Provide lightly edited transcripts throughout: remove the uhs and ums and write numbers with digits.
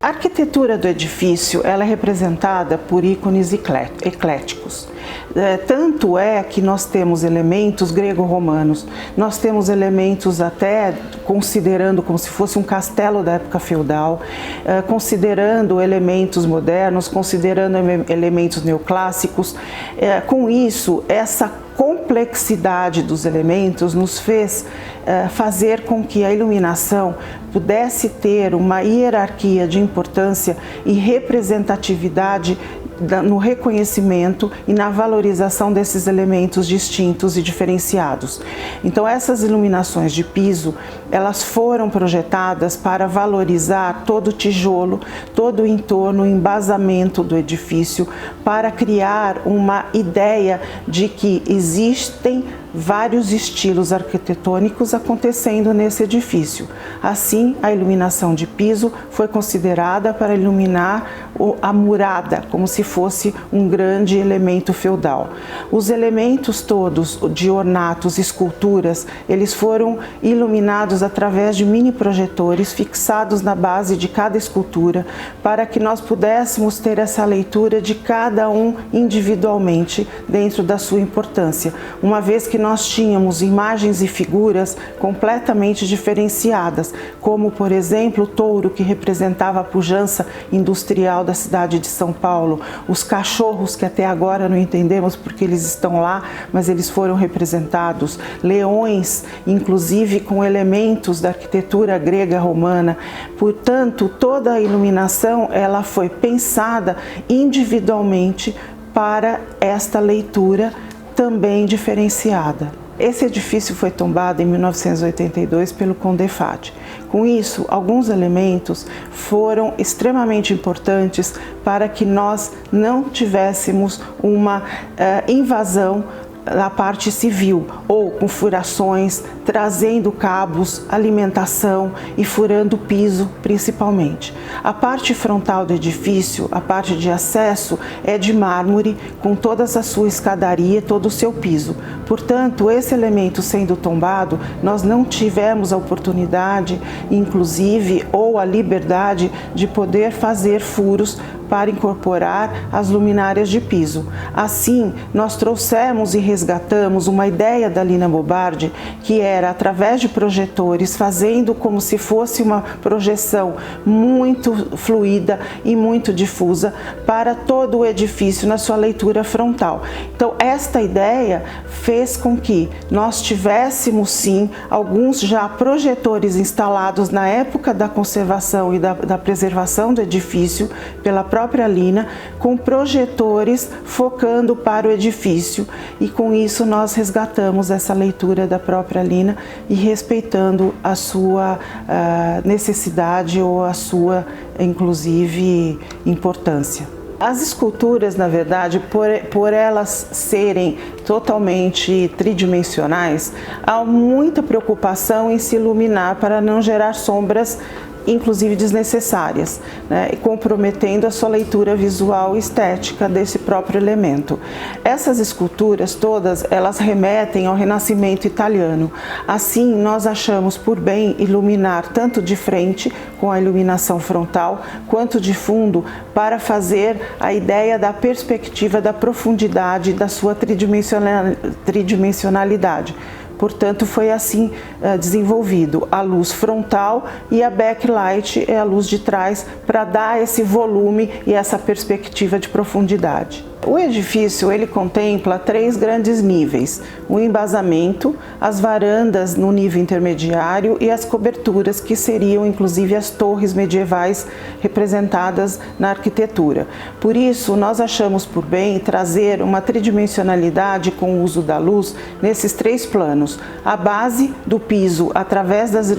A arquitetura do edifício ela é representada por ícones ecléticos. Tanto é que nós temos elementos grego-romanos, nós temos elementos até considerando como se fosse um castelo da época feudal, considerando elementos modernos, considerando elementos neoclássicos. Com isso, essa complexidade dos elementos nos fez fazer com que a iluminação pudesse ter uma hierarquia de importância e representatividade no reconhecimento e na valorização desses elementos distintos e diferenciados. Então essas iluminações de piso, elas foram projetadas para valorizar todo o tijolo, todo o entorno, o embasamento do edifício, para criar uma ideia de que existem vários estilos arquitetônicos acontecendo nesse edifício. Assim, a iluminação de piso foi considerada para iluminar a murada, como se fosse um grande elemento feudal. Os elementos todos de ornatos, esculturas, eles foram iluminados através de mini projetores fixados na base de cada escultura, para que nós pudéssemos ter essa leitura de cada um individualmente dentro da sua importância, uma vez que nós tínhamos imagens e figuras completamente diferenciadas, como por exemplo o touro, que representava a pujança industrial da cidade de São Paulo, os cachorros, que até agora não entendemos porque eles estão lá, mas eles foram representados, leões, inclusive com elementos da arquitetura grega romana. Portanto, toda a iluminação ela foi pensada individualmente para esta leitura também diferenciada. Esse edifício foi tombado em 1982 pelo Condé Fadi. Com isso, alguns elementos foram extremamente importantes para que nós não tivéssemos uma invasão da parte civil, ou com furações, trazendo cabos, alimentação e furando o piso principalmente. A parte frontal do edifício, a parte de acesso, é de mármore, com toda a sua escadaria, todo o seu piso. Portanto, esse elemento sendo tombado, nós não tivemos a oportunidade, inclusive, ou a liberdade de poder fazer furos para incorporar as luminárias de piso. Assim, nós trouxemos e resgatamos uma ideia da Lina Bobardi, que era através de projetores, fazendo como se fosse uma projeção muito fluida e muito difusa para todo o edifício na sua leitura frontal. Então, esta ideia fez com que nós tivéssemos sim alguns já projetores instalados na época da conservação e da preservação do edifício pela própria Lina, com projetores focando para o edifício, e com isso nós resgatamos essa leitura da própria Lina e respeitando a sua necessidade ou a sua, inclusive, importância. As esculturas, na verdade, por elas serem totalmente tridimensionais, há muita preocupação em se iluminar para não gerar sombras, inclusive desnecessárias, né, comprometendo a sua leitura visual e estética desse próprio elemento. Essas esculturas todas, elas remetem ao Renascimento italiano. Assim, nós achamos por bem iluminar tanto de frente, com a iluminação frontal, quanto de fundo, para fazer a ideia da perspectiva, da profundidade, da sua tridimensionalidade. Portanto, foi assim desenvolvido a luz frontal, e a backlight é a luz de trás, para dar esse volume e essa perspectiva de profundidade. O edifício ele contempla 3 grandes níveis: o embasamento, as varandas no nível intermediário e as coberturas, que seriam inclusive as torres medievais representadas na arquitetura. Por isso, nós achamos por bem trazer uma tridimensionalidade com o uso da luz nesses 3 planos: a base do piso através das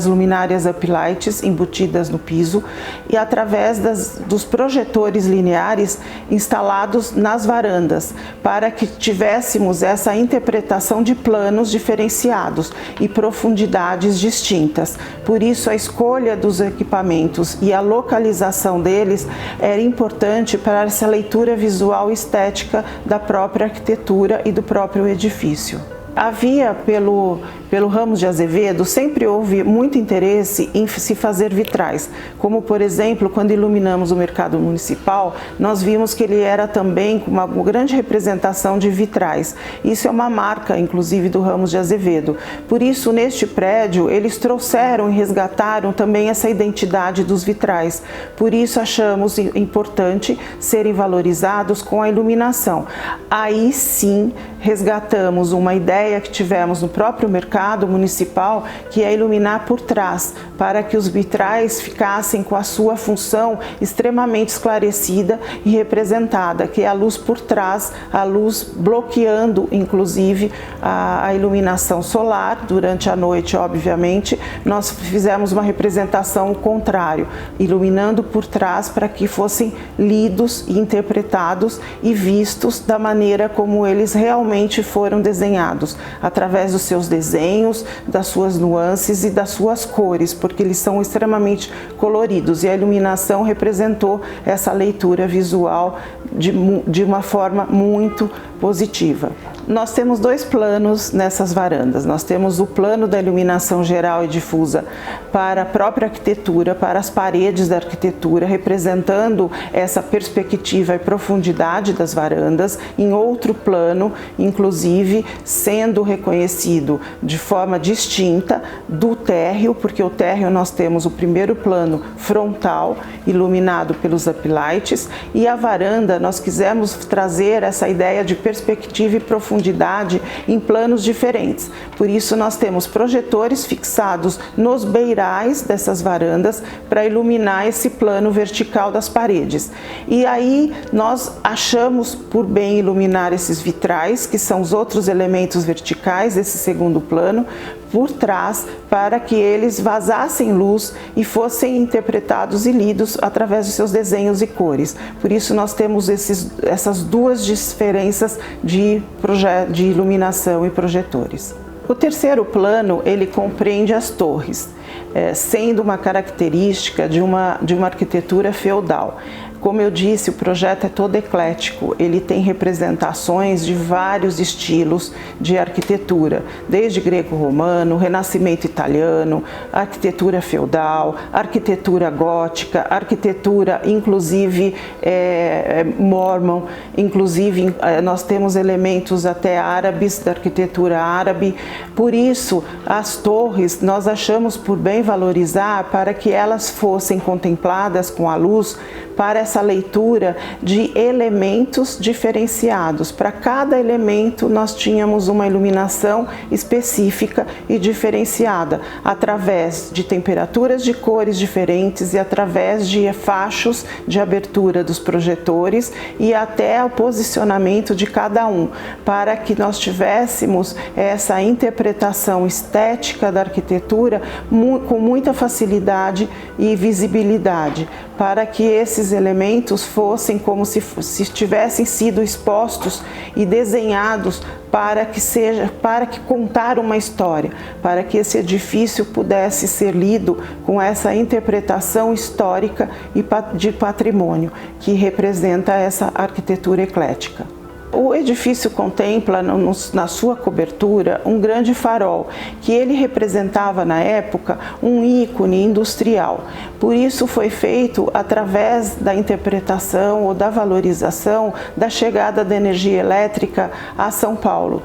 luminárias uplights embutidas no piso, e através dos projetores lineares instalados nas varandas, para que tivéssemos essa interpretação de planos diferenciados e profundidades distintas. Por isso, a escolha dos equipamentos e a localização deles era importante para essa leitura visual e estética da própria arquitetura e do próprio edifício. Havia pelo Ramos de Azevedo, sempre houve muito interesse em se fazer vitrais, como por exemplo, quando iluminamos o mercado municipal, nós vimos que ele era também uma grande representação de vitrais. Isso é uma marca, inclusive, do Ramos de Azevedo. Por isso, neste prédio, eles trouxeram e resgataram também essa identidade dos vitrais. Por isso, achamos importante serem valorizados com a iluminação. Aí sim, resgatamos uma ideia que tivemos no próprio mercado municipal, que é iluminar por trás, para que os vitrais ficassem com a sua função extremamente esclarecida e representada, que é a luz por trás, a luz bloqueando, inclusive, a iluminação solar. Durante a noite, obviamente, nós fizemos uma representação ao contrário, iluminando por trás para que fossem lidos, interpretados e vistos da maneira como eles realmente foram desenhados, através dos seus desenhos, das suas nuances e das suas cores, porque eles são extremamente coloridos, e a iluminação representou essa leitura visual de uma forma muito positiva. Nós temos dois planos nessas varandas. Nós temos o plano da iluminação geral e difusa para a própria arquitetura, para as paredes da arquitetura, representando essa perspectiva e profundidade das varandas. Em outro plano, inclusive, sendo reconhecido de forma distinta do térreo, porque o térreo nós temos o primeiro plano frontal, iluminado pelos uplights, e a varanda nós quisemos trazer essa ideia de perspectiva e profundidade em planos diferentes. Por isso nós temos projetores fixados nos beirais dessas varandas para iluminar esse plano vertical das paredes. E aí nós achamos por bem iluminar esses vitrais, que são os outros elementos verticais desse segundo plano, por trás, para que eles vazassem luz e fossem interpretados e lidos através dos seus desenhos e cores. Por isso nós temos essas duas diferenças de iluminação e projetores. O terceiro plano, ele compreende as torres, sendo uma característica de uma arquitetura feudal. Como eu disse, o projeto é todo eclético, ele tem representações de vários estilos de arquitetura, desde grego-romano, renascimento italiano, arquitetura feudal, arquitetura gótica, arquitetura inclusive mormon, inclusive nós temos elementos até árabes, da arquitetura árabe. Por isso, as torres nós achamos por bem valorizar para que elas fossem contempladas com a luz, para essa leitura de elementos diferenciados. Para cada elemento nós tínhamos uma iluminação específica e diferenciada, através de temperaturas de cores diferentes e através de fachos de abertura dos projetores e até o posicionamento de cada um, para que nós tivéssemos essa interpretação estética da arquitetura com muita facilidade e visibilidade, para que esses elementos fossem como se tivessem sido expostos e desenhados para que contar uma história, para que esse edifício pudesse ser lido com essa interpretação histórica e de patrimônio que representa essa arquitetura eclética. O edifício contempla na sua cobertura um grande farol, que ele representava na época um ícone industrial. Por isso foi feito através da interpretação ou da valorização da chegada da energia elétrica a São Paulo.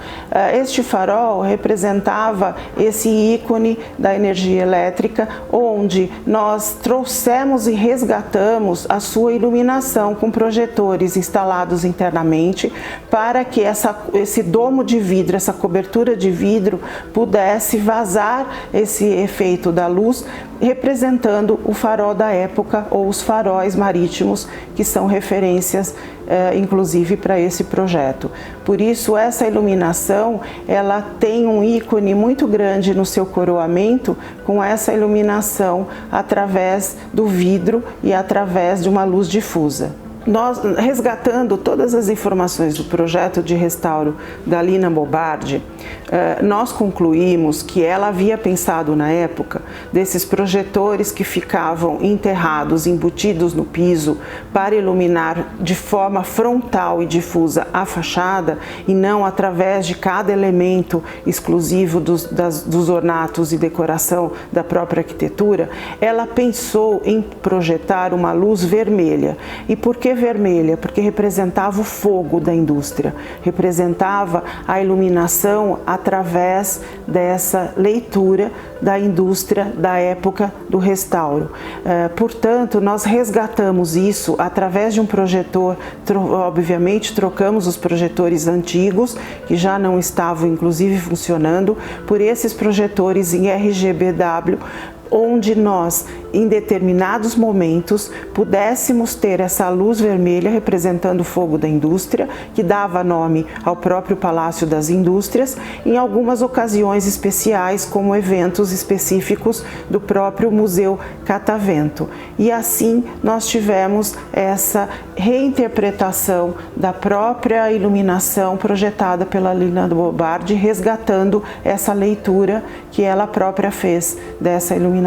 Este farol representava esse ícone da energia elétrica, onde nós trouxemos e resgatamos a sua iluminação com projetores instalados internamente, para que esse domo de vidro, essa cobertura de vidro, pudesse vazar esse efeito da luz, representando o farol da época ou os faróis marítimos, que são referências inclusive para esse projeto. Por isso essa iluminação, ela tem um ícone muito grande no seu coroamento, com essa iluminação através do vidro e através de uma luz difusa. nós, resgatando todas as informações do projeto de restauro da Lina Bobardi, nós concluímos que ela havia pensado na época desses projetores que ficavam enterrados, embutidos no piso para iluminar de forma frontal e difusa a fachada e não através de cada elemento exclusivo dos ornatos e decoração da própria arquitetura. Ela pensou em projetar uma luz vermelha. E por que vermelha? Porque representava o fogo da indústria, representava a iluminação através dessa leitura da indústria da época do restauro. Portanto, nós resgatamos isso através de um projetor, obviamente trocamos os projetores antigos, que já não estavam inclusive funcionando, por esses projetores em RGBW, onde nós, em determinados momentos, pudéssemos ter essa luz vermelha representando o fogo da indústria, que dava nome ao próprio Palácio das Indústrias, em algumas ocasiões especiais, como eventos específicos do próprio Museu Catavento. E assim nós tivemos essa reinterpretação da própria iluminação projetada pela Lina Bobardi, resgatando essa leitura que ela própria fez dessa iluminação.